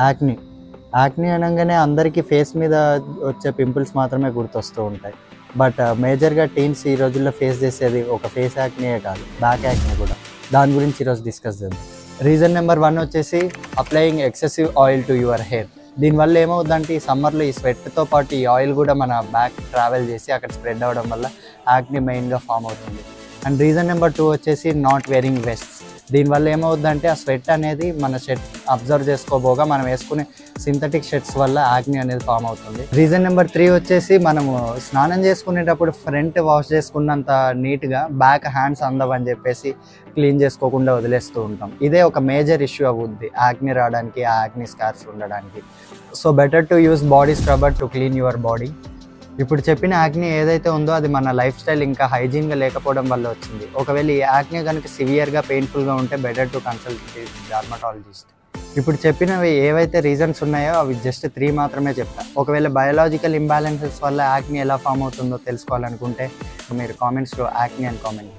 యాక్ని యాక్ని అనగానే అందరికీ ఫేస్ మీద వచ్చే పింపుల్స్ మాత్రమే గుర్తొస్తూ ఉంటాయి. బట్ మేజర్గా టీన్స్ ఈ రోజుల్లో ఫేస్ చేసేది ఒక ఫేస్ యాక్నియే కాదు, బ్యాక్ యాక్ని కూడా. దాని గురించి ఈరోజు డిస్కస్ చేద్దాం. రీజన్ నెంబర్ 1 వచ్చేసి applying excessive oil to your hair. దీనివల్ల ఏమవుతుందంటే ఈ సమ్మర్లో ఈ స్వెట్తో పాటు ఈ ఆయిల్ కూడా మన బ్యాక్ ట్రావెల్ చేసి అక్కడ స్ప్రెడ్ అవ్వడం వల్ల యాక్ని మెయిన్గా ఫామ్ అవుతుంది. అండ్ రీజన్ నెంబర్ 2 వచ్చేసి నాట్ వేరింగ్ వెస్ట్స్. దీనివల్ల ఏమవుతుందంటే ఆ స్వెట్ అనేది మన షర్ట్ అబ్జర్వ్ చేసుకోబోగా మనం వేసుకునే సింథటిక్ షర్ట్స్ వల్ల యాక్ని అనేది ఫామ్ అవుతుంది. రీజన్ నెంబర్ 3 వచ్చేసి మనము స్నానం చేసుకునేటప్పుడు ఫ్రంట్ వాష్ చేసుకున్నంత నీట్గా బ్యాక్ హ్యాండ్స్ అందవని చెప్పేసి క్లీన్ చేసుకోకుండా వదిలేస్తూ ఉంటాం. ఇదే ఒక మేజర్ ఇష్యూ అవుద్ది యాక్ని రావడానికి, ఆ యాక్ని స్కార్స్ ఉండడానికి. So better to use body scrubber to clean your body. ఇప్పుడు చెప్పిన యాక్ని ఏదైతే ఉందో అది మన లైఫ్ స్టైల్ ఇంకా హైజీన్గా లేకపోవడం వల్ల వచ్చింది. ఒకవేళ ఈ యాక్ని కనుక సివియర్గా పెయిన్ఫుల్గా ఉంటే బెటర్ టు కన్సల్ట్ డర్మటాలజిస్ట్. ఇప్పుడు చెప్పినవి ఏవైతే రీజన్స్ ఉన్నాయో అవి జస్ట్ 3 మాత్రమే చెప్తా. ఒకవేళ బయోలాజికల్ ఇంబ్యాలెన్సెస్ వల్ల యాక్ని ఎలా ఫామ్ అవుతుందో తెలుసుకోవాలనుకుంటే మీరు కామెంట్స్లో యాక్ని అని కామెంట్